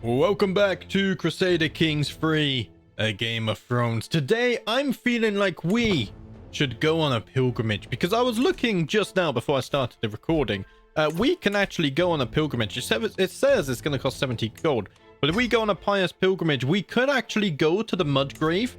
Welcome back to Crusader Kings 3, a Game of Thrones. Today, I'm feeling like we should go on a pilgrimage because I was looking just now before I started the recording. We can actually go on a pilgrimage. It says it's going to cost 70 gold, but if we go on a pious pilgrimage, we could actually go to the Mudgrave,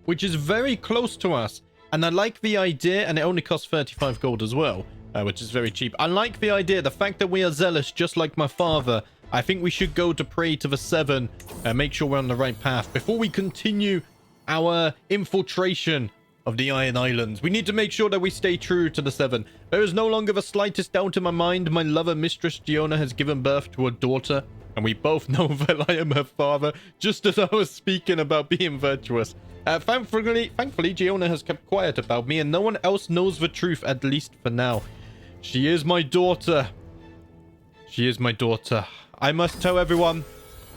which is very close to us. And I like the idea, and it only costs 35 gold as well, which is very cheap. I like the idea, the fact that we are zealous just like my father. I think we should go to pray to the Seven and make sure we're on the right path before we continue our infiltration of the Iron Islands. We need to make sure that we stay true to the Seven. There is no longer the slightest doubt in my mind. My lover, Mistress Giona, has given birth to a daughter, and we both know that I am her father, just as I was speaking about being virtuous. Thankfully, Giona has kept quiet about me, and no one else knows the truth, at least for now. She is my daughter. She is my daughter. I must tell everyone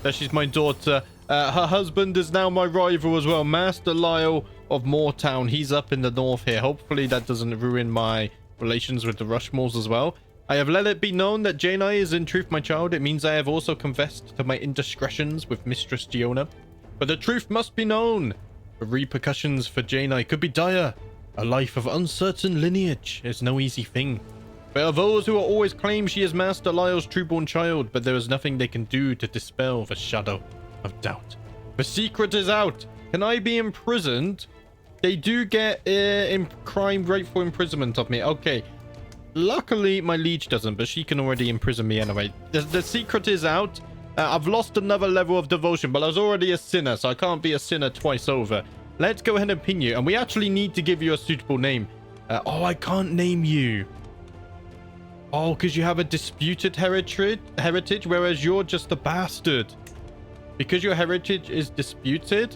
that she's my daughter. Her husband is now my rival as well, Master Lyle of Moortown. He's up in the north here. Hopefully that doesn't ruin my relations with the Rushmores as well. I have let it be known that Jaina is in truth my child. It means I have also confessed to my indiscretions with Mistress Giona. But the truth must be known. The repercussions for Jaina could be dire. A life of uncertain lineage is no easy thing. There are those who will always claim she is Master Lyle's trueborn child, but there is nothing they can do to dispel the shadow of doubt. The secret is out. Can I be imprisoned? They do get crime rate for imprisonment of me. Okay. Luckily, my liege doesn't, but she can already imprison me anyway. The secret is out. I've lost another level of devotion, but I was already a sinner, so I can't be a sinner twice over. Let's go ahead and pin you, and we actually need to give you a suitable name. Oh, I can't name you. Oh, because you have a disputed heritage, whereas you're just a bastard. Because your heritage is disputed,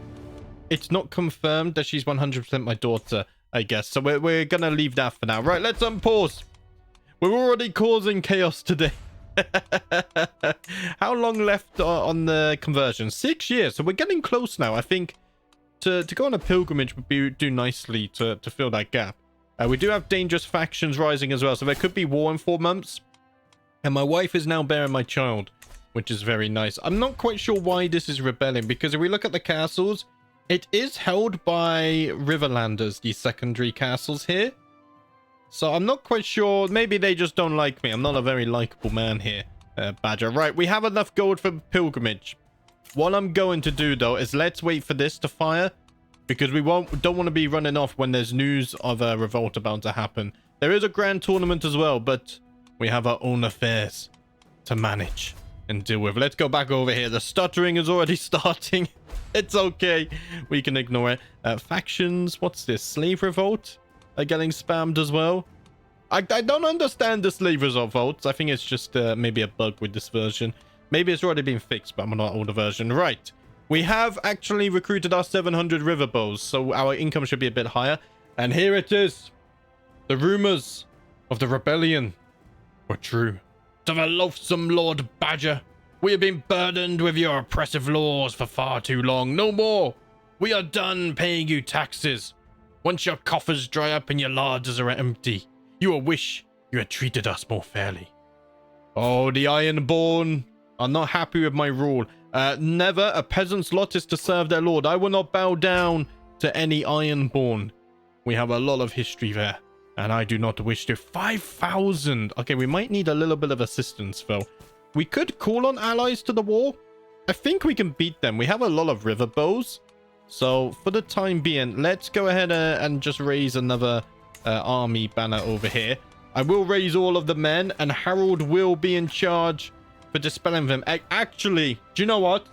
it's not confirmed that she's 100% my daughter, I guess. So we're going to leave that for now. Right, let's unpause. We're already causing chaos today. How long left on the conversion? 6 years. So we're getting close now. I think to go on a pilgrimage would do nicely to fill that gap. We do have dangerous factions rising as well, so there could be war in 4 months. And my wife is now bearing my child, which is very nice. I'm not quite sure why this is rebelling, because if we look at the castles, it is held by Riverlanders, these secondary castles here. So I'm not quite sure. Maybe they just don't like me. I'm not a very likable man here, Badger. Right, we have enough gold for pilgrimage. What I'm going to do, though, is let's wait for this to fire, because we don't want to be running off when there's news of a revolt about to happen. There is a grand tournament as well, but we have our own affairs to manage and deal with. Let's go back over here. The stuttering is already starting. It's okay. We can ignore it. Factions. What's this? Slave revolt are getting spammed as well. I don't understand the slave revolts. I think it's just maybe a bug with this version. Maybe it's already been fixed, but I'm not older version. Right. We have actually recruited our 700 river bows, so our income should be a bit higher. And here it is. The rumors of the rebellion were true. To the loathsome Lord Badger, we have been burdened with your oppressive laws for far too long. No more. We are done paying you taxes. Once your coffers dry up and your lards are empty, you will wish you had treated us more fairly. Oh, the Ironborn are not happy with my rule. Never. A peasant's lot is to serve their lord. I will not bow down to any Ironborn. We have a lot of history there, and I do not wish to. 5,000. Okay, we might need a little bit of assistance, though. We could call on allies to the war. I think we can beat them. We have a lot of river bows. So, for the time being, let's go ahead and just raise another army banner over here. I will raise all of the men, and Harold will be in charge for dispelling them. Actually, do you know what?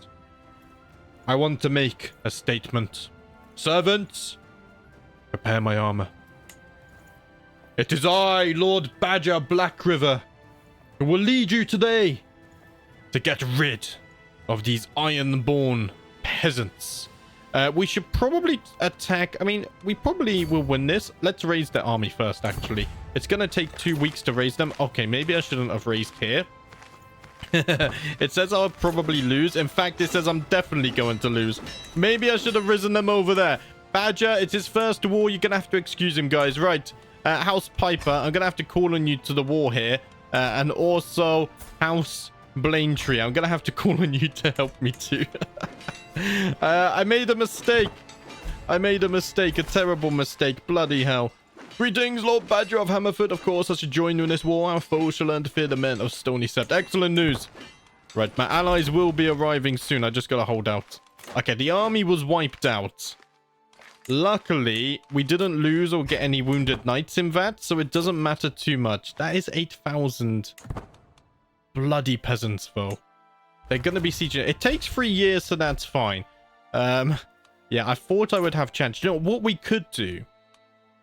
I want to make a statement. Servants, prepare my armor. It is I, Lord Badger Blackriver, who will lead you today to get rid of these Ironborn peasants. We should probably attack. I mean, we probably will win this. Let's raise the army first, actually. It's going to take 2 weeks to raise them. Okay, maybe I shouldn't have raised here. It says I'll probably lose. In fact, it says I'm definitely going to lose. Maybe I should have risen them over there. Badger, it's his first war. You're going to have to excuse him, guys. Right. House Piper, I'm going to have to call on you to the war here. And also House Blaintree, I'm gonna have to call on you to help me too. I made a mistake. I made a mistake, a terrible mistake. Bloody hell. Greetings, Lord Badger of Hammerford. Of course, I should join you in this war. Our foes shall learn to fear the men of Stony Sept. Excellent news. Right, my allies will be arriving soon. I just gotta hold out. Okay, the army was wiped out. Luckily, we didn't lose or get any wounded knights in that, so it doesn't matter too much. That is 8,000 bloody peasants, though. They're gonna be sieging. It takes 3 years, so that's fine. Yeah, I thought I would have chance. You know what we could do?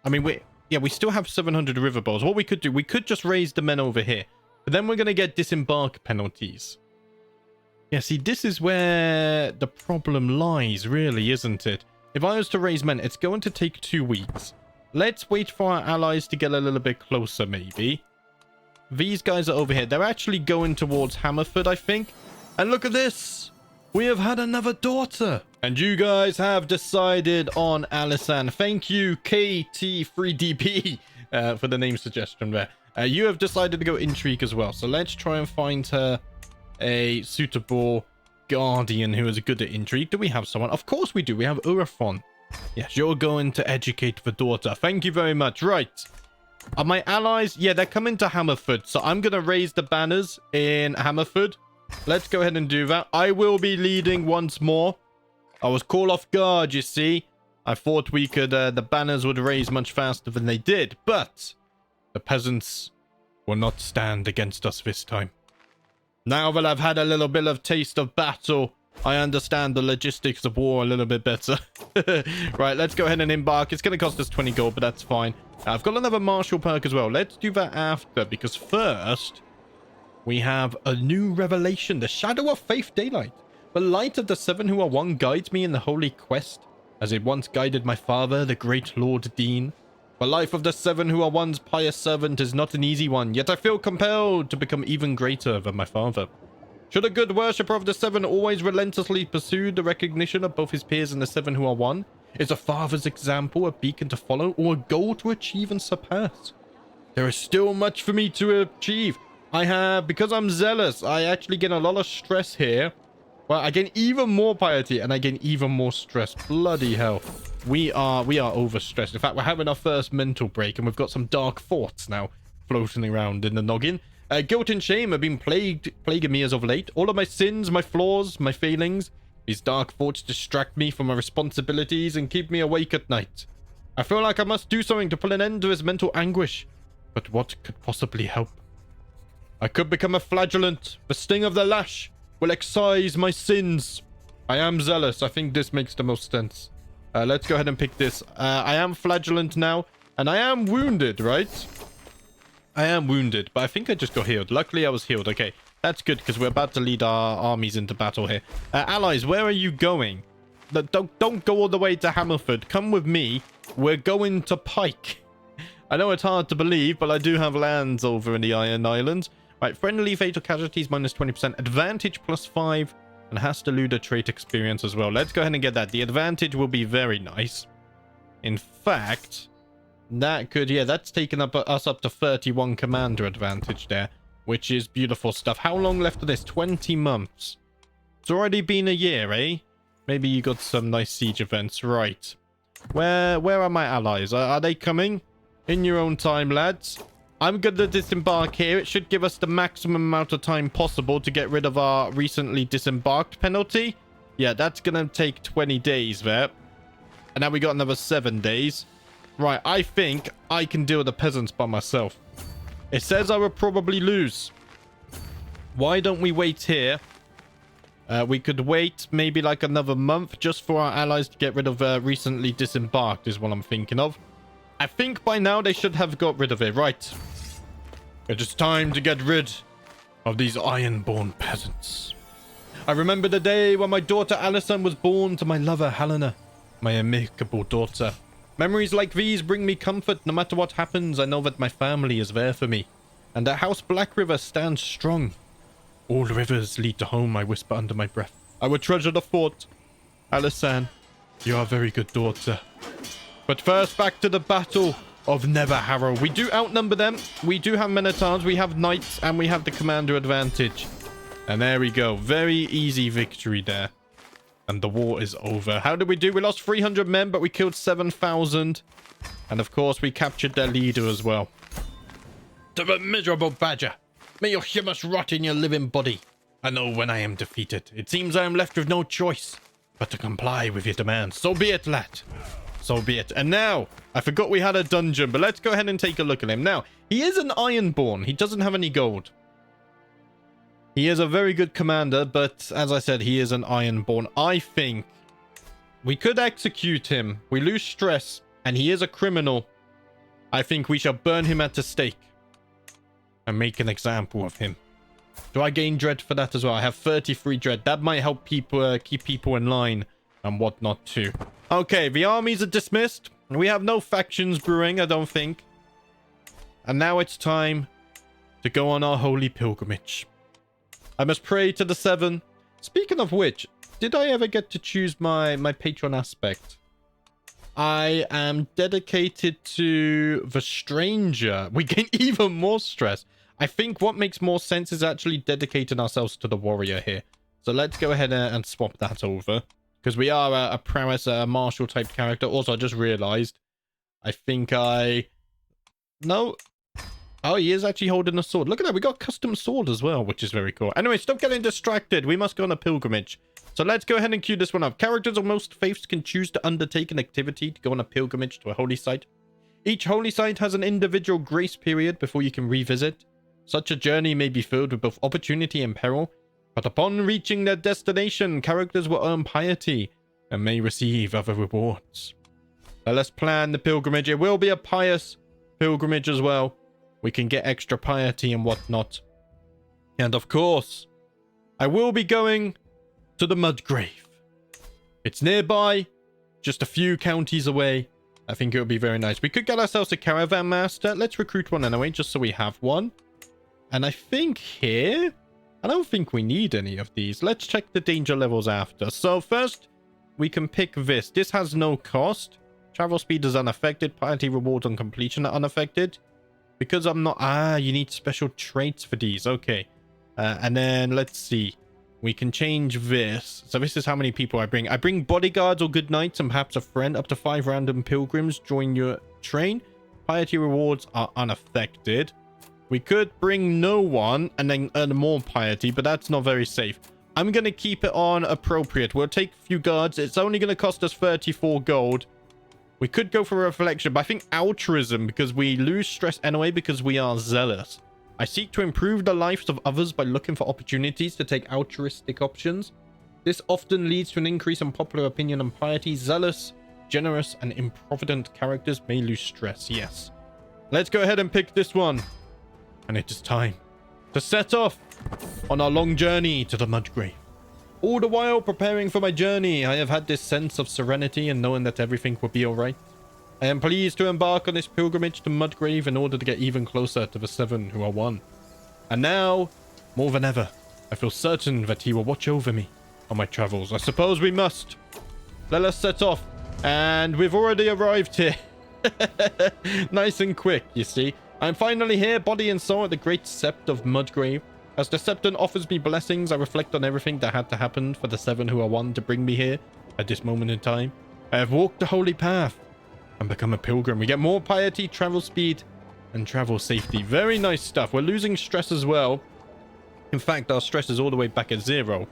I mean, we still have 700 river bowls. What we could do, we could just raise the men over here. But then we're gonna get disembark penalties. Yeah, see, this is where the problem lies, really, isn't it? If I was to raise men, it's going to take 2 weeks. Let's wait for our allies to get a little bit closer, maybe. These guys are over here. They're actually going towards Hammerford, I think. And look at this. We have had another daughter. And you guys have decided on Alisan. Thank you, KT3DP, for the name suggestion there. You have decided to go intrigue as well. So let's try and find her a suitable guardian who is good at intrigue. Do we have someone? Of course we do. We have Urathon. Yes, you're going to educate the daughter. Thank you very much. Right. Are my allies? Yeah, they're coming to Hammerford. So I'm going to raise the banners in Hammerford. Let's go ahead and do that. I will be leading once more. I was caught off guard, you see. I thought we could, the banners would raise much faster than they did. But the peasants will not stand against us this time. Now that I've had a little bit of taste of battle, I understand the logistics of war a little bit better. Right, let's go ahead and embark. It's going to cost us 20 gold, but that's fine. I've got another martial perk as well. Let's do that after, because first, we have a new revelation. The Shadow of Faith Daylight. The light of the seven who are one guides me in the holy quest, as it once guided my father, the great Lord Dean. The life of the seven who are one's pious servant is not an easy one, yet I feel compelled to become even greater than my father. Should a good worshipper of the seven always relentlessly pursue the recognition of both his peers and the seven who are one? Is a father's example a beacon to follow, or a goal to achieve and surpass? There is still much for me to achieve. Because I'm zealous, I actually get a lot of stress here. Well, I gain even more piety, and I gain even more stress. Bloody hell. We are overstressed. In fact, we're having our first mental break, and we've got some dark thoughts now floating around in the noggin. Guilt and shame have been plaguing me as of late. All of my sins, my flaws, my failings. These dark thoughts distract me from my responsibilities and keep me awake at night. I feel like I must do something to put an end to this mental anguish. But what could possibly help? I could become a flagellant. The sting of the lash will excise my sins. I am zealous. I think this makes the most sense. Let's go ahead and pick this. I am flagellant now, and I am wounded, right? I am wounded, but I think I just got healed. Luckily, I was healed. Okay, that's good, because we're about to lead our armies into battle here. Allies, where are you going? Don't go all the way to Hammerford. Come with me. We're going to Pike. I know it's hard to believe, but I do have lands over in the Iron Islands. Right, friendly fatal casualties minus 20%, advantage plus 5, and has to lose a trait experience as well. Let's go ahead and get that. The advantage will be very nice. In fact, that could, yeah, that's taken us up to 31 commander advantage there, which is beautiful stuff. How long left of this? 20 months. It's already been a year, eh? Maybe you got some nice siege events. Right. Where are my allies? Are they coming? In your own time, lads. I'm going to disembark here. It should give us the maximum amount of time possible to get rid of our recently disembarked penalty. Yeah, that's going to take 20 days there. And now we got another 7 days. Right, I think I can deal with the peasants by myself. It says I will probably lose. Why don't we wait here? We could wait maybe like another month just for our allies to get rid of recently disembarked is what I'm thinking of. I think by now they should have got rid of it. Right. It is time to get rid of these iron-born peasants. I remember the day when my daughter Alison was born to my lover Helena, my amicable daughter. Memories like these bring me comfort. No matter what happens, I know that my family is there for me. And that House Blackriver stands strong. All rivers lead to home, I whisper under my breath. I would treasure the fort. Alison, you are a very good daughter. But first, back to the battle of Neverharrow. We do outnumber them. We do have men-at-arms, we have knights, and we have the commander advantage. And there we go. Very easy victory there. And the war is over. How did we do? We lost 300 men, but we killed 7,000. And of course, we captured their leader as well. To the miserable badger. May your humus rot in your living body. I know when I am defeated. It seems I am left with no choice but to comply with your demands. So be it, lad. So be it. And now, I forgot we had a dungeon, but let's go ahead and take a look at him. Now, he is an Ironborn. He doesn't have any gold. He is a very good commander, but as I said, he is an Ironborn. I think we could execute him. We lose stress, and he is a criminal. I think we shall burn him at the stake and make an example of him. Do I gain dread for that as well? I have 33 dread. That might help people keep people in line and whatnot too. Okay, the armies are dismissed. We have no factions brewing, I don't think. And now it's time to go on our holy pilgrimage. I must pray to the seven. Speaking of which, did I ever get to choose my patron aspect? I am dedicated to the stranger. We gain even more stress. I think what makes more sense is actually dedicating ourselves to the warrior here. So let's go ahead and swap that over. Because we are a prowess, a martial type character. Also, I just realized. I think I... No. Oh, he is actually holding a sword. Look at that. We got a custom sword as well, which is very cool. Anyway, stop getting distracted. We must go on a pilgrimage. So let's go ahead and queue this one up. Characters of most faiths can choose to undertake an activity to go on a pilgrimage to a holy site. Each holy site has an individual grace period before you can revisit. Such a journey may be filled with both opportunity and peril, but upon reaching their destination, characters will earn piety and may receive other rewards. So let's plan the pilgrimage. It will be a pious pilgrimage as well. We can get extra piety and whatnot. And of course, I will be going to the Mudgrave. It's nearby, just a few counties away. I think it would be very nice. We could get ourselves a caravan master. Let's recruit one anyway, just so we have one. And I think here, I don't think we need any of these. Let's check the danger levels after. So first, we can pick this. This has no cost. Travel speed is unaffected. Piety rewards on completion are unaffected. Because I'm not... Ah, you need special traits for these. Okay. And then let's see. We can change this. So this is how many people I bring. I bring bodyguards or good knights and perhaps a friend. Up to 5 random pilgrims join your train. Piety rewards are unaffected. We could bring no one and then earn more piety, but that's not very safe. I'm going to keep it on appropriate. We'll take a few guards. It's only going to cost us 34 gold. We could go for reflection, but I think altruism, because we lose stress anyway because we are zealous. I seek to improve the lives of others by looking for opportunities to take altruistic options. This often leads to an increase in popular opinion and piety. Zealous, generous, and improvident characters may lose stress. Yes. Let's go ahead and pick this one. And it is time to set off on our long journey to the Mudgrave. All the while preparing for my journey, I have had this sense of serenity and knowing that everything will be alright. I am pleased to embark on this pilgrimage to Mudgrave in order to get even closer to the 7 who are one. And now, more than ever, I feel certain that he will watch over me on my travels. I suppose we must. Let us set off. And we've already arrived here. Nice and quick, you see. I'm finally here, body and soul, at the great sept of Mudgrave. As the septon offers me blessings, I reflect on everything that had to happen for the 7 who are one to bring me here at this moment in time. I have walked the holy path and become a pilgrim. We get more piety, travel speed, and travel safety. Very nice stuff. We're losing stress as well. In fact, our stress is all the way back at 0,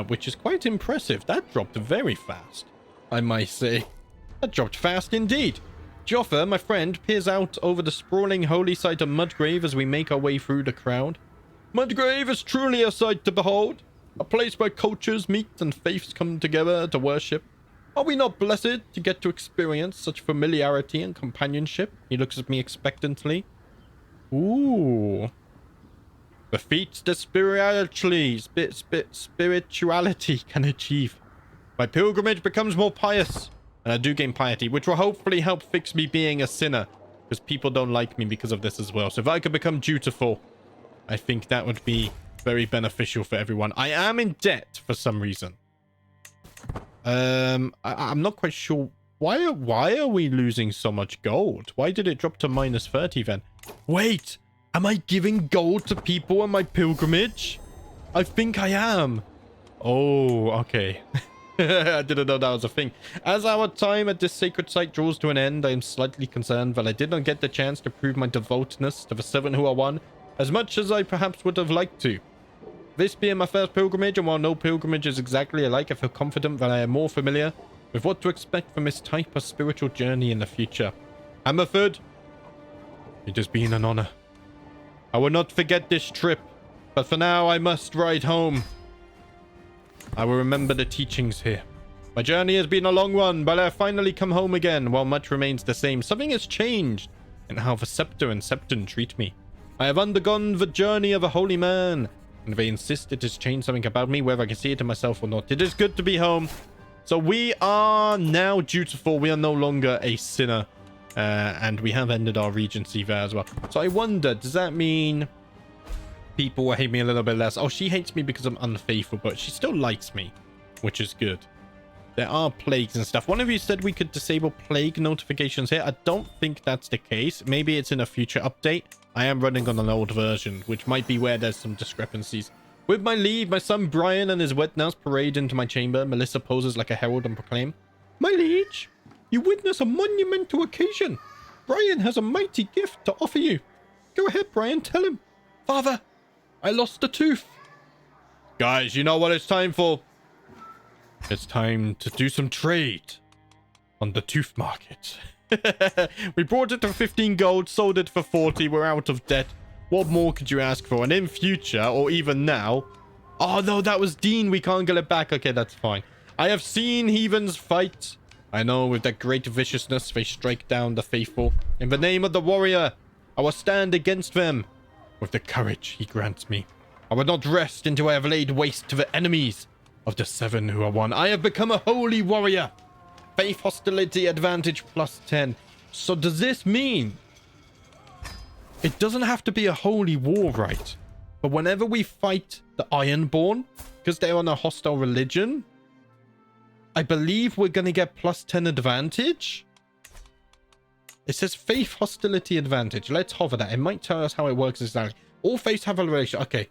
which is quite impressive. That dropped very fast, I might say. That dropped fast indeed. Joffa, my friend, peers out over the sprawling holy site of Mudgrave as we make our way through the crowd. Mudgrave is truly a sight to behold, a place where cultures meet and faiths come together to worship. Are we not blessed to get to experience such familiarity and companionship? He looks at me expectantly. Ooh. The feats that spirituality can achieve. My pilgrimage becomes more pious, and I do gain piety, which will hopefully help fix me being a sinner, because people don't like me because of this as well. So if I could become dutiful, I think that would be very beneficial for everyone. I am in debt for some reason. I'm not quite sure. Why are we losing so much gold? Why did it drop to minus 30 then? Wait, am I giving gold to people on my pilgrimage? I think I am. Oh, okay. I didn't know that was a thing. As our time at this sacred site draws to an end, I am slightly concerned that I did not get the chance to prove my devoutness to the 7 who are one as much as I perhaps would have liked to. This being my first pilgrimage, and while no pilgrimage is exactly alike, I feel confident that I am more familiar with what to expect from this type of spiritual journey in the future. Hammerford, it has been an honor. I will not forget this trip, but for now I must ride home. I will remember the teachings here. My journey has been a long one, but I have finally come home again. While much remains the same, something has changed in how the Scepter and Septon treat me. I have undergone the journey of a holy man, and they insist it has changed something about me, whether I can see it in myself or not. It is good to be home. So we are now dutiful. We are no longer a sinner, and we have ended our regency there as well. So I wonder, does that mean people will hate me a little bit less? Oh, she hates me because I'm unfaithful, but she still likes me, which is good. There are plagues and stuff. One of you said we could disable plague notifications here. I don't think that's the case. Maybe it's in a future update. I am running on an old version, which might be where there's some discrepancies. With my leave, my son Brian and his wet nurse parade into my chamber. Melissa poses like a herald and proclaim, "My liege, you witness a monumental occasion. Brian has a mighty gift to offer you. Go ahead, Brian, tell him." "Father, I lost a tooth." "Guys, you know what it's time for? It's time to do some trade on the tooth market." We brought it for 15 gold, sold it for 40. We're out of debt. What more could you ask for? And in future, or even now... Oh, no, that was Dean. We can't get it back. Okay, that's fine. I have seen heathens fight. I know with their great viciousness, they strike down the faithful. In the name of the warrior, I will stand against them. With the courage he grants me, I will not rest until I have laid waste to the enemies of the 7 who are one. I have become a holy warrior. Faith hostility advantage +10. So does this mean it doesn't have to be a holy war, right? But whenever we fight the Ironborn, because they're on a hostile religion, I believe we're going to get +10 advantage. It says faith hostility advantage. Let's hover that. It might tell us how it works exactly. All faiths have a relation. Okay.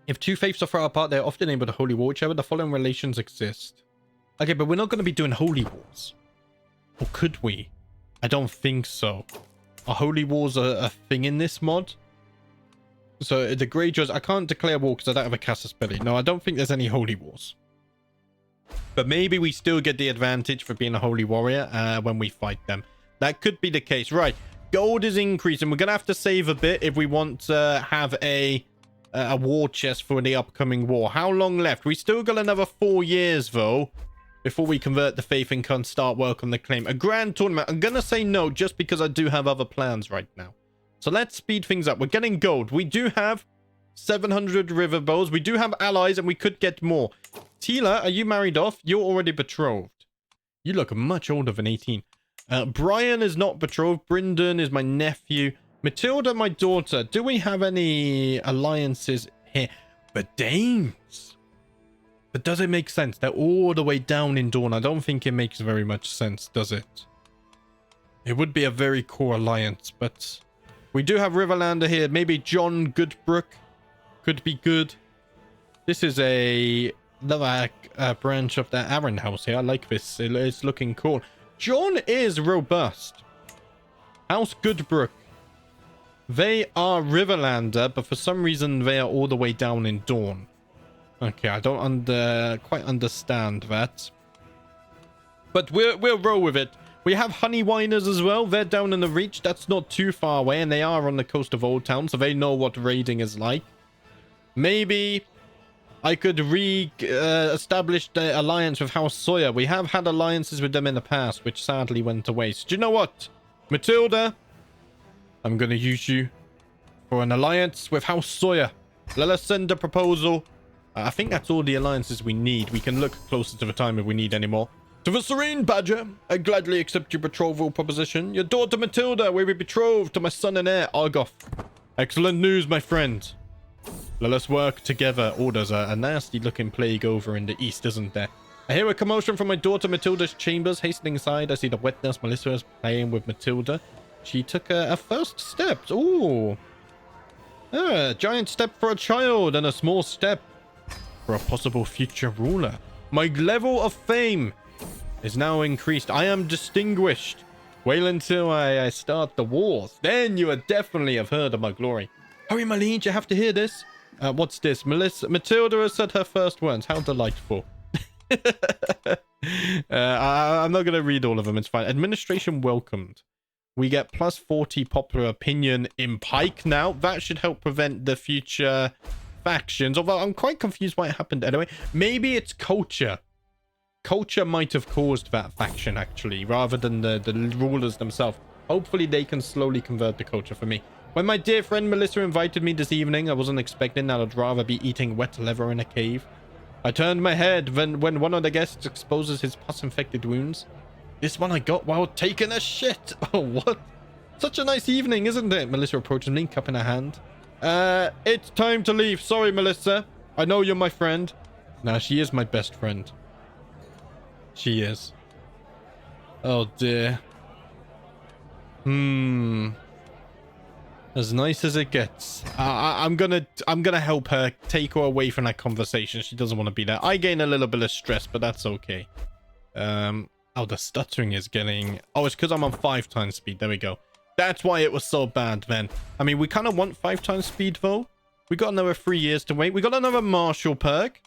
If 2 faiths are far apart, they're often able to holy war each other. The following relations exist. Okay, but we're not going to be doing holy wars. Or could we? I don't think so. Are holy wars a thing in this mod? So the Greyjoys, I can't declare war because I don't have a casus belli. No, I don't think there's any holy wars. But maybe we still get the advantage for being a holy warrior when we fight them. That could be the case. Right. Gold is increasing. We're going to have to save a bit if we want to have a war chest for the upcoming war. How long left? We still got another 4 years, though, before we convert the faith and can start work on the claim. A grand tournament. I'm going to say no just because I do have other plans right now. So let's speed things up. We're getting gold. We do have 700 river bows. We do have allies and we could get more. Tila, are you married off? You're already betrothed. You look much older than 18. Brian is not betrothed. Bryndon is my nephew. Matilda, my daughter. Do we have any alliances here? But Danes. But does it make sense? They're all the way down in Dawn. I don't think it makes very much sense, does it? It would be a very cool alliance, but we do have Riverlander here. Maybe John Goodbrook could be good. This is another branch of the Aaron house here. I like this. It's looking cool. John is robust. House Goodbrook. They are Riverlander, but for some reason they are all the way down in Dawn. Okay, I don't quite understand that. But we'll roll with it. We have Honeywiners as well. They're down in the Reach. That's not too far away, and they are on the coast of Old Town, so they know what raiding is like. Maybe I could establish the alliance with House Sawyer. We have had alliances with them in the past, which sadly went to waste. Do you know what? Matilda, I'm going to use you for an alliance with House Sawyer. Let us send a proposal. I think that's all the alliances we need. We can look closer to the time if we need any more. To the Serene Badger, I gladly accept your betrothal proposition. Your daughter Matilda will be betrothed to my son and heir, AGOT. Excellent news, my friend. Let us work together. Oh, there's a nasty-looking plague over in the east, isn't there? I hear a commotion from my daughter Matilda's chambers. Hastening inside, I see the wet nurse Melissa is playing with Matilda. She took her first steps. Ooh. A giant step for a child and a small step for a possible future ruler. My level of fame is now increased. I am distinguished. Wait until I start the wars. Then you would definitely have heard of my glory. Hurry, my liege, you have to hear this. What's this? Matilda has said her first words. How delightful. I'm not going to read all of them. It's fine. Administration welcomed. We get plus 40 popular opinion in Pike now. That should help prevent the future factions. Although I'm quite confused why it happened anyway. Maybe it's culture. Culture might have caused that faction, actually, rather than the rulers themselves. Hopefully they can slowly convert the culture for me. When my dear friend Melissa invited me this evening, I wasn't expecting that I'd rather be eating wet leather in a cave. I turned my head when one of the guests exposes his pus-infected wounds. This one I got while taking a shit. Oh, what? Such a nice evening, isn't it? Melissa approaches me, cup in her hand. It's time to leave. Sorry, Melissa. I know you're my friend. Nah, she is my best friend. She is. Oh, dear. As nice as it gets. I'm gonna help her, take her away from that conversation. She doesn't want to be there. I gain a little bit of stress, but that's okay. Oh, the stuttering is getting... Oh, it's because I'm on 5 times speed. There we go. That's why it was so bad then. I mean, we kind of want 5 times speed, though. We got another 3 years to wait. We got another martial perk.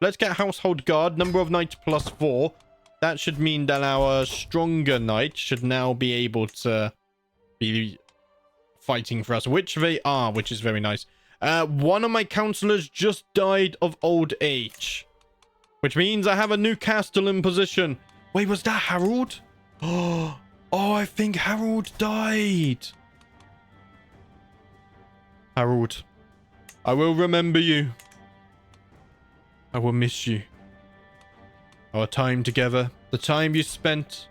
Let's get household guard. Number of knights plus 4. That should mean that our stronger knights should now be able to be fighting for us, which they are, which is very nice. One of my counselors just died of old age, which means I have a new castellan position. Wait, was that Harold? Oh, I think Harold died. Harold, I will remember you. I will miss you. Our time together, the time you spent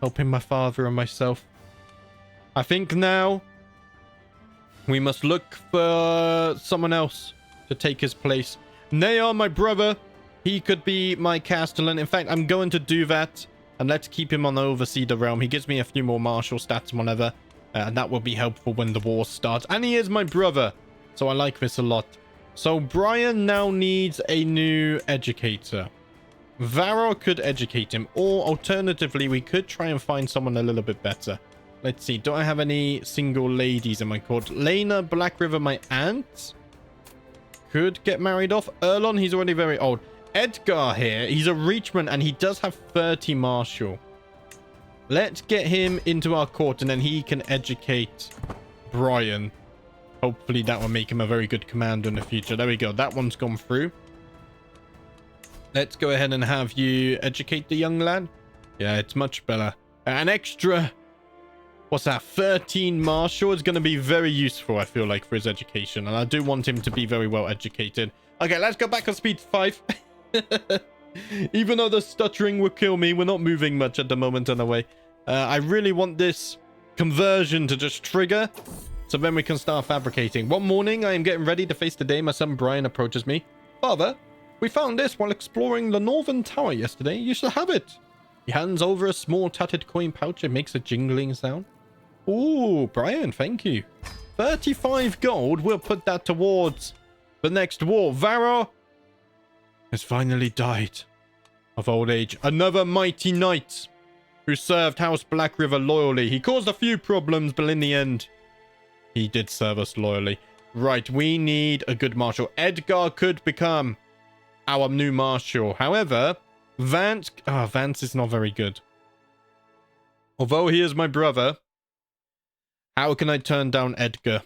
helping my father and myself. I think now we must look for someone else to take his place. Nayar, my brother, he could be my castellan. In fact, I'm going to do that. And let's keep him on the Overseer realm. He gives me a few more martial stats and whatever. And that will be helpful when the war starts. And he is my brother. So I like this a lot. So Brian now needs a new educator. Varro could educate him. Or alternatively, we could try and find someone a little bit better. Let's see. Do I have any single ladies in my court? Lena Blackriver, my aunt, could get married off. Erlon, he's already very old. Edgar here, he's a reachman and he does have 30 martial. Let's get him into our court and then he can educate Brian. Hopefully that will make him a very good commander in the future. There we go. That one's gone through. Let's go ahead and have you educate the young lad. Yeah, it's much better. An extra... What's that? 13 martial is going to be very useful, I feel like, for his education. And I do want him to be very well educated. Okay, let's go back on speed 5. Even though the stuttering will kill me, we're not moving much at the moment anyway. I really want this conversion to just trigger, so then we can start fabricating. One morning, I am getting ready to face the day. My son Brian approaches me. Father, we found this while exploring the northern tower yesterday. You should have it. He hands over a small tattered coin pouch. It makes a jingling sound. Ooh, Brian, thank you. 35 gold. We'll put that towards the next war. Varro has finally died of old age. Another mighty knight who served House Blackriver loyally. He caused a few problems, but in the end, he did serve us loyally. Right, we need a good marshal. Edgar could become our new marshal. However, Vance is not very good. Although he is my brother, how can I turn down Edgar?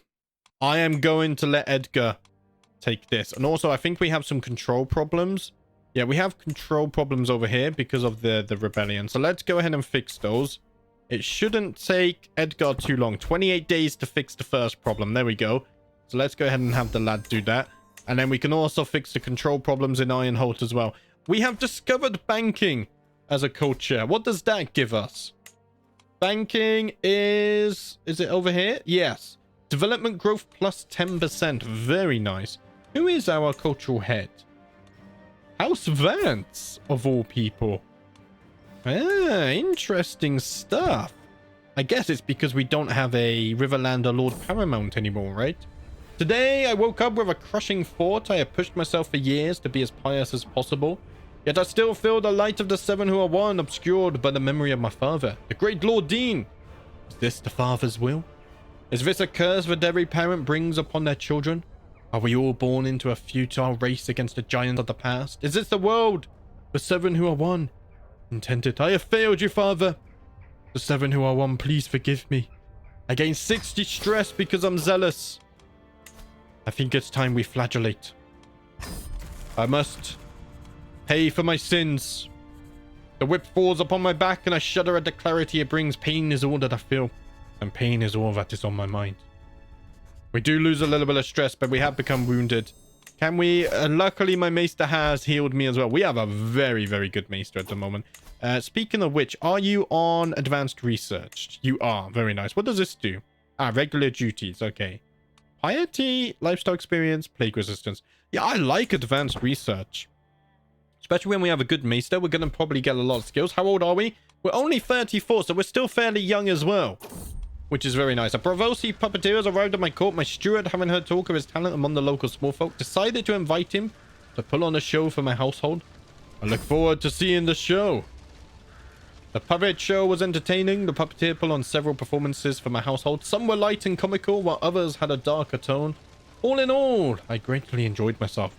I am going to let Edgar take this. And also, I think we have some control problems. Yeah, we have control problems over here because of the rebellion. So let's go ahead and fix those. It shouldn't take Edgar too long. 28 days to fix the first problem. There we go. So let's go ahead and have the lad do that. And then we can also fix the control problems in Ironholt as well. We have discovered banking as a culture. What does that give us? Banking is it over here? Yes. Development growth plus 10%. Very nice. Who is our cultural head? House Vance, of all people. Ah, interesting stuff. I guess it's because we don't have a Riverlander Lord Paramount anymore, right? Today, I woke up with a crushing thought. I have pushed myself for years to be as pious as possible. Yet I still feel the light of the seven who are one obscured by the memory of my father, the great Lord Dean. Is this the father's will? Is this a curse that every parent brings upon their children? Are we all born into a futile race against the giants of the past? Is this the world the seven who are one intended? I have failed you, father. The seven who are one, please forgive me. I gain 60 stress because I'm zealous. I think it's time we flagellate. I must pay for my sins. The whip falls upon my back and I shudder at the clarity it brings. Pain is all that I feel, and pain is all that is on my mind. We do lose a little bit of stress, but we have become wounded. Can we... luckily, my maester has healed me as well. We have a very, very good maester at the moment. Speaking of which, are you on advanced research? You are. Very nice. What does this do? Regular duties. Okay. Piety, lifestyle experience, plague resistance. Yeah, I like advanced research. Especially when we have a good maester, we're going to probably get a lot of skills. How old are we? We're only 34, so we're still fairly young as well. Which is very nice. A Bravosi puppeteer has arrived at my court. My steward, having heard talk of his talent among the local small folk, decided to invite him to pull on a show for my household. I look forward to seeing the show. The puppet show was entertaining. The puppeteer pulled on several performances for my household. Some were light and comical, while others had a darker tone. All in all, I greatly enjoyed myself.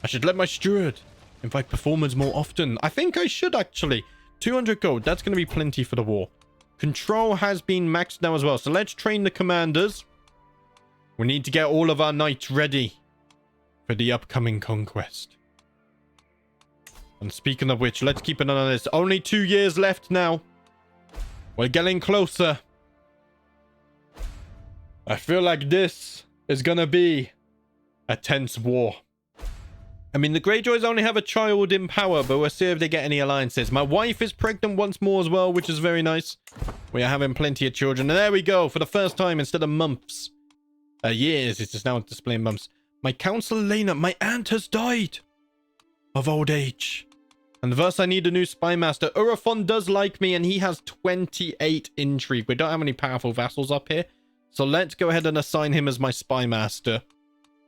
I should let my steward invite performers more often. I think I should, actually. 200 gold. That's going to be plenty for the war. Control has been maxed now as well. So let's train the commanders. We need to get all of our knights ready for the upcoming conquest. And speaking of which, let's keep an eye on this. Only 2 years left now. We're getting closer. I feel like this is going to be a tense war. I mean, the Greyjoys only have a child in power, but we'll see if they get any alliances. My wife is pregnant once more as well, which is very nice. We are having plenty of children. And there we go. For the first time, instead of months. Years, it's just now displaying months. My counsel Lena, my aunt has died of old age. And thus I need a new spy master. Urafon does like me, and he has 28 intrigue. We don't have any powerful vassals up here. So let's go ahead and assign him as my spy master.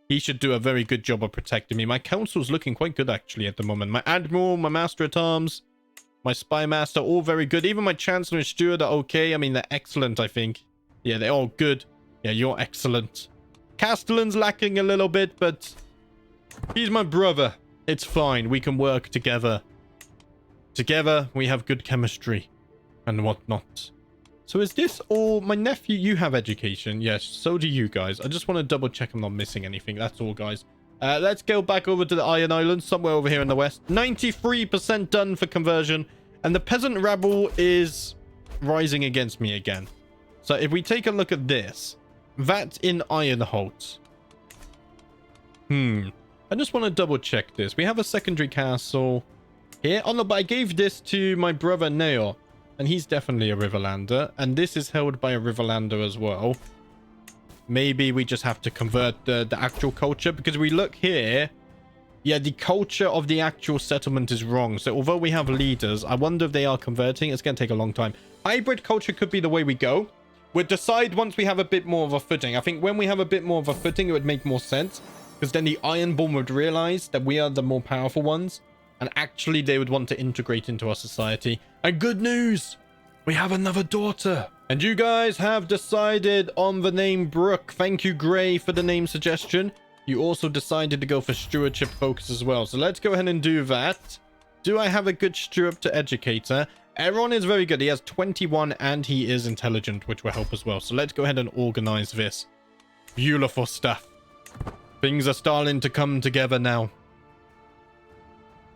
He should do a very good job of protecting me. My counsel's looking quite good, actually, at the moment. My admiral, my master at arms, my spy master, all very good. Even my chancellor and steward are okay. I mean, they're excellent, I think. Yeah, they're all good. Yeah, you're excellent. Castellan's lacking a little bit, but he's my brother. It's fine. We can work together. Together, we have good chemistry and whatnot. So is this all... My nephew, you have education. Yes, so do you guys. I just want to double check I'm not missing anything. That's all, guys. Let's go back over to the Iron Islands, somewhere over here in the west. 93% done for conversion. And the peasant rabble is rising against me again. So if we take a look at this, that in Ironholt. I just want to double check this. We have a secondary castle here. Oh no, but I gave this to my brother Neo. And he's definitely a Riverlander. And this is held by a Riverlander as well. Maybe we just have to convert the actual culture. Because we look here. Yeah, the culture of the actual settlement is wrong. So although we have leaders, I wonder if they are converting. It's going to take a long time. Hybrid culture could be the way we go. We'll decide once we have a bit more of a footing. I think when we have a bit more of a footing, it would make more sense. Because then the Ironborn would realize that we are the more powerful ones. And actually, they would want to integrate into our society. And good news! We have another daughter! And you guys have decided on the name Brooke. Thank you, Gray, for the name suggestion. You also decided to go for stewardship focus as well. So let's go ahead and do that. Do I have a good steward to educator? Aaron is very good. He has 21 and he is intelligent, which will help as well. So let's go ahead and organize this. Beautiful stuff. Things are starting to come together now.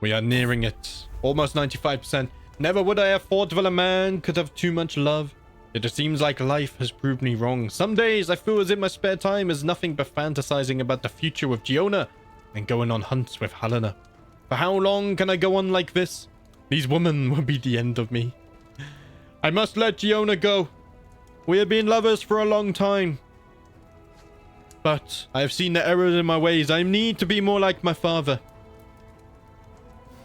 We are nearing it. Almost 95%. Never would I have thought that a man could have too much love. Yet it seems like life has proved me wrong. Some days I feel as if my spare time is nothing but fantasizing about the future with Giona and going on hunts with Helena. For how long can I go on like this? These women will be the end of me. I must let Giona go. We have been lovers for a long time. But I have seen the errors in my ways. I need to be more like my father.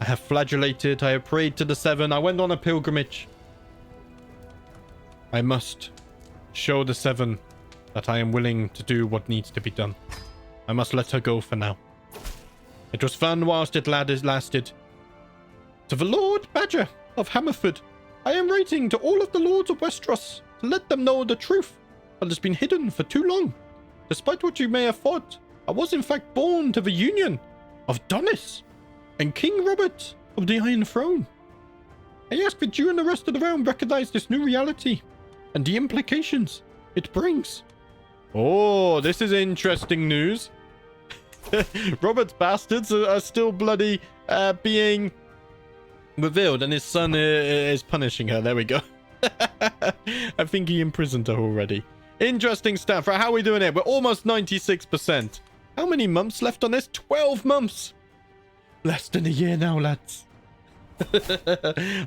I have flagellated. I have prayed to the seven. I went on a pilgrimage. I must show the seven that I am willing to do what needs to be done. I must let her go for now. It was fun whilst it lasted. To the Lord Badger of Hammerford, I am writing to all of the Lords of Westeros to let them know the truth that has been hidden for too long. Despite what you may have thought, I was in fact born to the union of Donis and King Robert of the Iron Throne. I ask that you and the rest of the realm recognize this new reality and the implications it brings. Oh, this is interesting news. Robert's bastards are still bloody being revealed, and his son is punishing her. There we go. I think he imprisoned her already. Interesting stuff. Right, how are we doing here? We're almost 96%. How many months left on this? 12 months. Less than a year now, lads.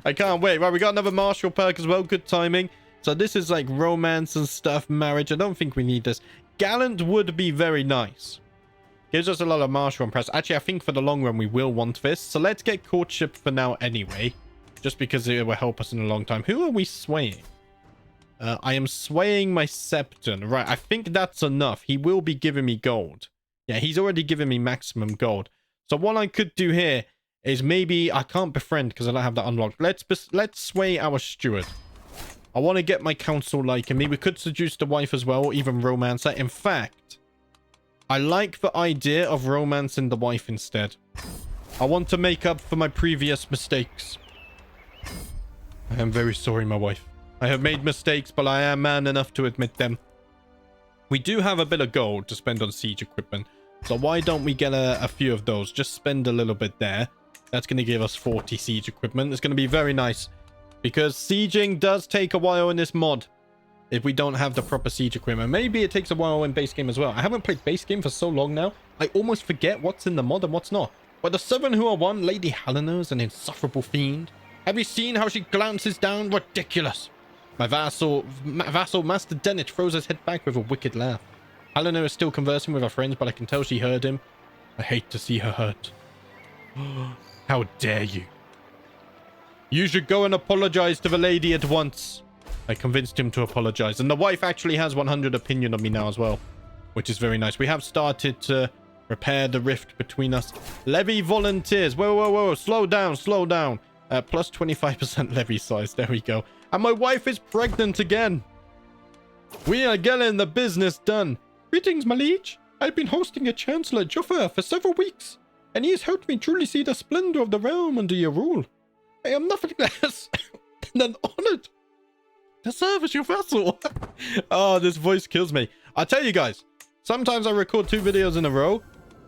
I can't wait. Right, we got another martial perk as well. Good timing. So this is like romance and stuff, marriage. I don't think we need this. Gallant would be very nice. Gives us a lot of martial and press. Actually, I think for the long run, we will want this. So let's get courtship for now anyway. Just because it will help us in a long time. Who are we swaying? I am swaying my Septon. Right, I think that's enough. He will be giving me gold. Yeah, he's already given me maximum gold. So what I could do here is maybe... I can't befriend because I don't have that unlocked. Let's sway our steward. I want to get my council liking me. We could seduce the wife as well, or even romance her. In fact... I like the idea of romancing the wife instead. I want to make up for my previous mistakes. I am very sorry, my wife. I have made mistakes, but I am man enough to admit them. We do have a bit of gold to spend on siege equipment. So why don't we get a few of those? Just spend a little bit there. That's going to give us 40 siege equipment. It's going to be very nice. Because sieging does take a while in this mod. If we don't have the proper siege equipment. Maybe it takes a while in base game as well. I haven't played base game for so long now. I almost forget what's in the mod and what's not. But the 7 who are one, Lady Helena is an insufferable fiend. Have you seen how she glances down? Ridiculous. My vassal Master Dennett throws his head back with a wicked laugh. Helena is still conversing with her friends, but I can tell she heard him. I hate to see her hurt. How dare you. You should go and apologize to the lady at once. I convinced him to apologize. And the wife actually has 100 opinion on me now as well, which is very nice. We have started to repair the rift between us. Levy volunteers. Whoa, whoa, whoa. Slow down, slow down. Plus 25% levy size. There we go. And my wife is pregnant again. We are getting the business done. Greetings, my liege. I've been hosting a Chancellor Joffa for several weeks, and he has helped me truly see the splendor of the realm under your rule. I am nothing less than honored to serve as your vassal. Oh, this voice kills me. I tell you guys, sometimes I record 2 videos in a row,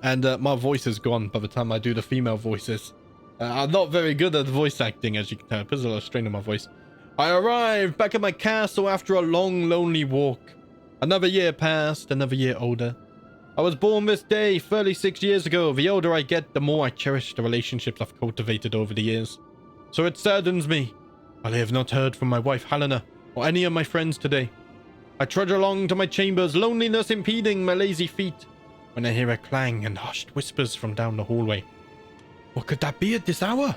and my voice is gone by the time I do the female voices. I'm not very good at voice acting, as you can tell. It puts a lot of strain on my voice. I arrived back at my castle after a long, lonely walk. Another year passed, another year older. I was born this day 36 years ago. The older I get, the more I cherish the relationships I've cultivated over the years. So it saddens me, while I have not heard from my wife Helena or any of my friends today. I trudge along to my chambers, loneliness impeding my lazy feet, when I hear a clang and hushed whispers from down the hallway. What could that be at this hour?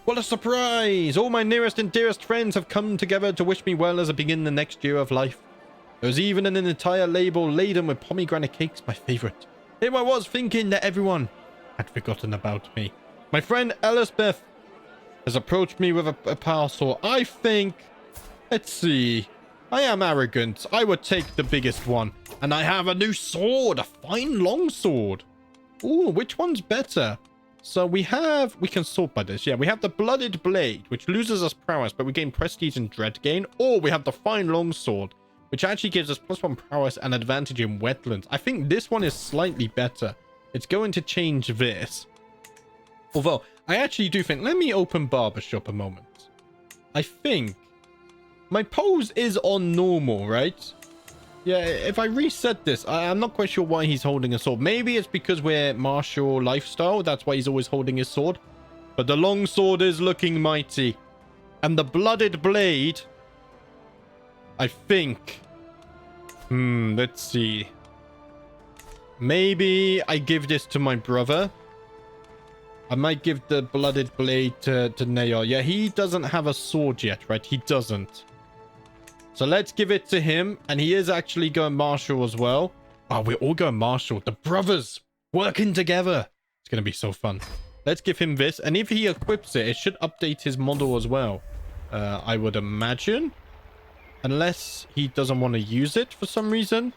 What a surprise! All my nearest and dearest friends have come together to wish me well as I begin the next year of life. There was even an entire label laden with pomegranate cakes, my favorite. Here I was thinking that everyone had forgotten about me. My friend Elizabeth has approached me with a parcel. I think... Let's see. I am arrogant. I would take the biggest one. And I have a new sword. A fine long sword. Ooh, which one's better? So we can sort by this. Yeah, we have the Blooded Blade, which loses us prowess, but we gain prestige and dread gain. Or we have the Fine Longsword, which actually gives us +1 prowess and advantage in wetlands. I think this one is slightly better. It's going to change this. Although, I actually do think... Let me open Barbershop a moment. I think... My pose is on normal, right? Yeah, if I reset this, I'm not quite sure why he's holding a sword. Maybe it's because we're martial lifestyle. That's why he's always holding his sword. But the long sword is looking mighty. And the Blooded Blade... I think... let's see. Maybe I give this to my brother. I might give the Blooded Blade to Naor. Yeah, he doesn't have a sword yet, right? He doesn't. So let's give it to him. And he is actually going martial as well. Oh, we're all going martial. The brothers working together. It's going to be so fun. Let's give him this. And if he equips it, it should update his model as well. I would imagine. Unless he doesn't want to use it for some reason.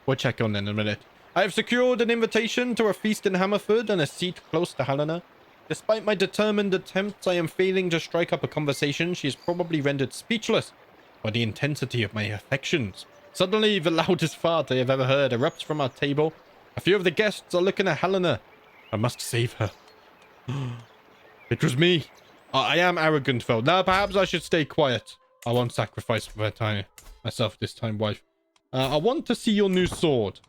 We'll check on it in a minute. I have secured an invitation to a feast in Hammerford and a seat close to Helena. Despite my determined attempts, I am failing to strike up a conversation. She is probably rendered speechless by the intensity of my affections. Suddenly, the loudest fart I have ever heard erupts from our table. A few of the guests are looking at Helena. I must save her. It was me. I am arrogant, though. Now, perhaps I should stay quiet. I won't sacrifice myself this time, wife. I want to see your new sword.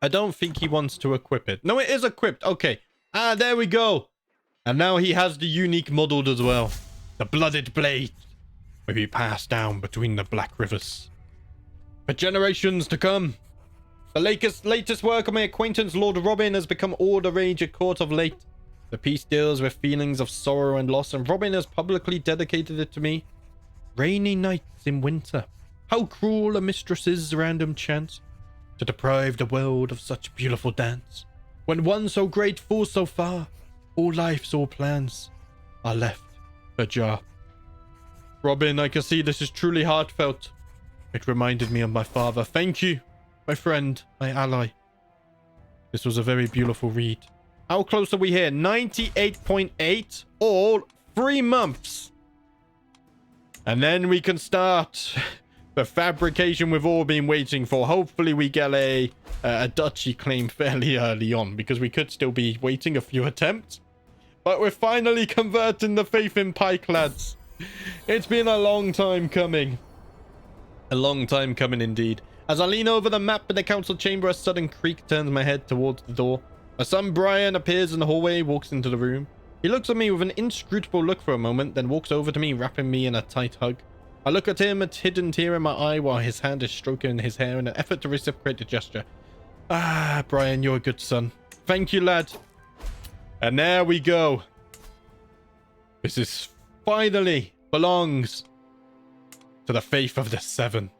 I don't think he wants to equip it. No, it is equipped. Okay. Ah, there we go. And now he has the unique modeled as well. The blooded blade will be passed down between the Black Rivers for generations to come. The latest work of my acquaintance Lord Robin has become all the rage at court of late. The piece deals with feelings of sorrow and loss, and Robin has publicly dedicated it to me. Rainy nights in winter. How cruel a mistress's random chance to deprive the world of such beautiful dance. When one so great falls so far, all life's all plans are left ajar. Robin, I can see this is truly heartfelt. It reminded me of my father. Thank you, my friend, my ally. This was a very beautiful read. How close are we here? 98.8, all 3 months. And then we can start the fabrication we've all been waiting for. Hopefully we get a duchy claim fairly early on, because we could still be waiting a few attempts. But we're finally converting the faith in Pike, lads. It's been a long time coming. A long time coming indeed. As I lean over the map in the council chamber, a sudden creak turns my head towards the door. My son Brian appears in the hallway, walks into the room. He looks at me with an inscrutable look for a moment, then walks over to me, wrapping me in a tight hug. I look at him, a hidden tear in my eye, while his hand is stroking his hair in an effort to reciprocate the gesture. Ah, Brian, you're a good son. Thank you, lad. And there we go. This is finally belongs to the faith of the 7.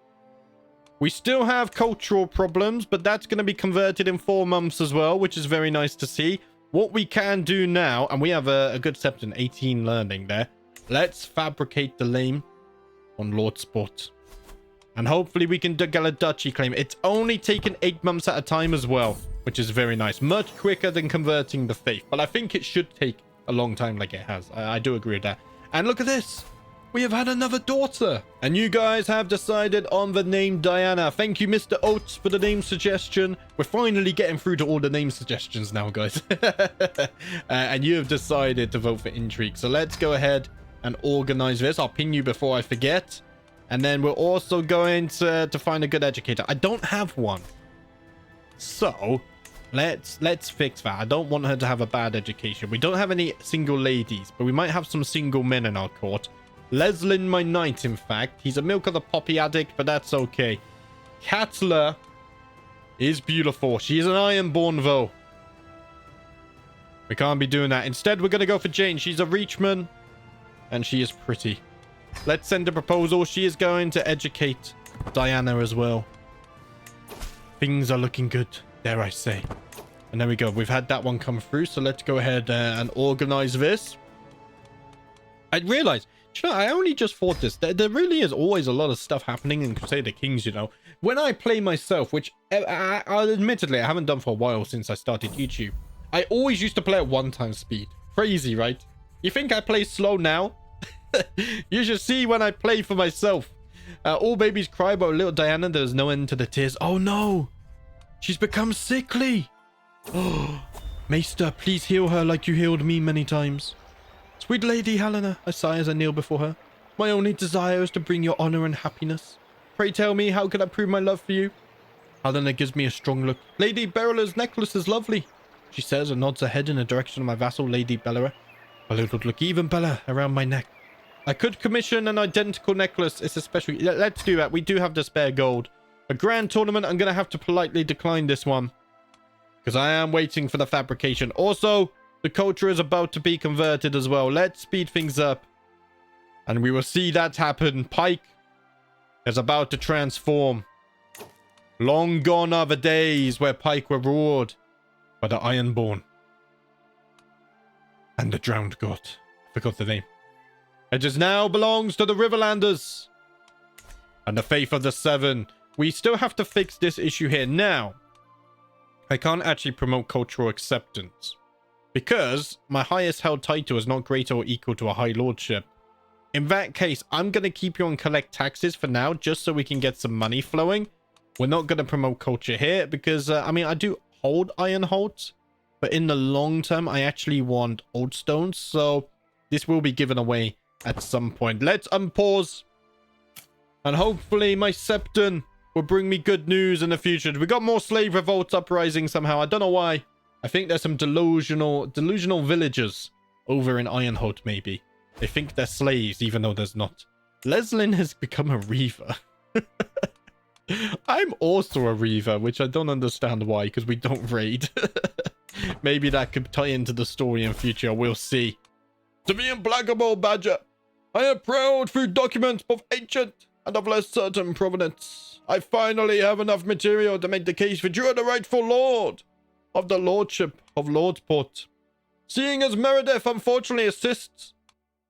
We still have cultural problems, but that's going to be converted in 4 months as well, which is very nice to see. What we can do now, and we have a good step in 18 learning there. Let's fabricate the lame on Lord Sport. And hopefully we can get a duchy claim. It's only taken 8 months at a time as well, which is very nice. Much quicker than converting the faith. But I think it should take a long time like it has. I do agree with that. And look at this. We have had another daughter. And you guys have decided on the name Diana. Thank you, Mr. Oates, for the name suggestion. We're finally getting through to all the name suggestions now, guys. And you have decided to vote for Intrigue. So let's go ahead and organize this. I'll pin you before I forget. And then we're also going to find a good educator. I don't have one. So let's fix that. I don't want her to have a bad education. We don't have any single ladies, but we might have some single men in our court. Leslin, my knight, in fact. He's a milk of the poppy addict, but that's okay. Katla is beautiful. She's an Ironborn, though. We can't be doing that. Instead, we're going to go for Jane. She's a Reachman, and she is pretty. Let's send a proposal. She is going to educate Diana as well. Things are looking good, dare I say. And there we go. We've had that one come through, so let's go ahead and organize this. I realized, you know, I only just thought this. There really is always a lot of stuff happening in Crusader Kings, you know. When I play myself, which admittedly I haven't done for a while since I started YouTube, I always used to play at 1x speed. Crazy, right? You think I play slow now? You should see when I play for myself. All babies cry about little Diana. There's no end to the tears. Oh no! She's become sickly! Oh, Maester, please heal her like you healed me many times. Sweet Lady Helena, I sigh as I kneel before her. My only desire is to bring your honor and happiness. Pray tell me, how can I prove my love for you? Helena gives me a strong look. Lady Beryl's necklace is lovely, she says, and nods her head in the direction of my vassal, Lady Bellera. A little look even better around my neck. I could commission an identical necklace. It's a special... Let's do that. We do have the spare gold. A grand tournament. I'm going to have to politely decline this one, because I am waiting for the fabrication. Also, the culture is about to be converted as well. Let's speed things up, and we will see that happen. Pike is about to transform. Long gone are the days where pike were ruled by the Ironborn and the Drowned God. I forgot the name. It just now belongs to the Riverlanders and the Faith of the Seven. We still have to fix this issue here. Now, I can't actually promote cultural acceptance because my highest held title is not greater or equal to a High Lordship. In that case, I'm going to keep you on collect taxes for now, just so we can get some money flowing. We're not going to promote culture here because, I mean, I do hold Ironholds, but in the long term, I actually want Old Stones, so this will be given away at some point. Let's unpause, and hopefully my Septon will bring me good news in the future. We got more slave revolts uprising somehow. I don't know why. I think there's some delusional villagers over in Ironhold, maybe. They think they're slaves, even though there's not. Leslin has become a reaver. I'm also a reaver, which I don't understand why, because we don't raid. Maybe that could tie into the story in future. We'll see. To be implacable, Badger, I am proud through documents both ancient and of less certain provenance. I finally have enough material to make the case for you, the rightful lord of the lordship of Lordsport. Seeing as Meredith unfortunately assists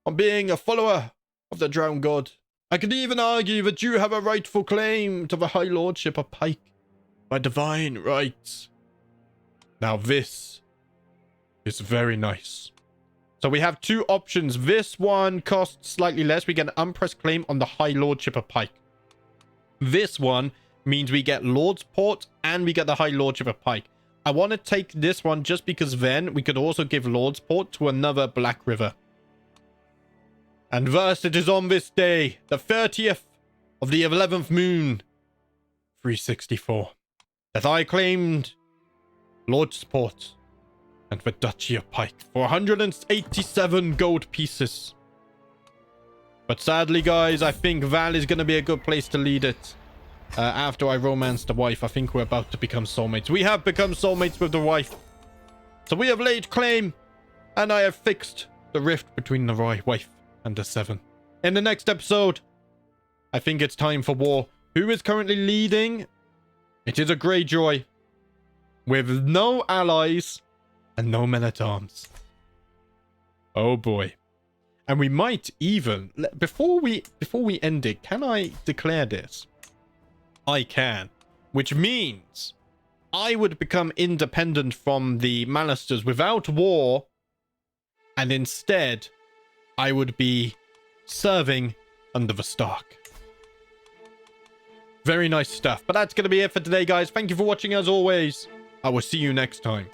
on being a follower of the Drowned God, I could even argue that you have a rightful claim to the High Lordship of Pike by divine rights. Now this is very nice. So we have two options. This one costs slightly less. We get an unpressed claim on the High Lordship of Pike. This one means we get Lordsport and we get the High Lordship of Pike. I want to take this one just because then we could also give Lordsport to another Blackriver. And thus it is on this day, the 30th of the 11th moon, 364, that I claimed Lordsport and the Duchy of Pike for 187 gold pieces. But sadly, guys, I think Val is going to be a good place to lead it. After I romance the wife, I think we're about to become soulmates. We have become soulmates with the wife. So we have laid claim, and I have fixed the rift between the wife and the Seven. In the next episode, I think it's time for war. Who is currently leading? It is a Greyjoy with no allies and no men-at-arms. Oh boy. And we might even, before we end it, can I declare this? I can. Which means I would become independent from the Malisters without war, and instead I would be serving under the Stark. Very nice stuff. But that's going to be it for today, guys. Thank you for watching as always. I will see you next time.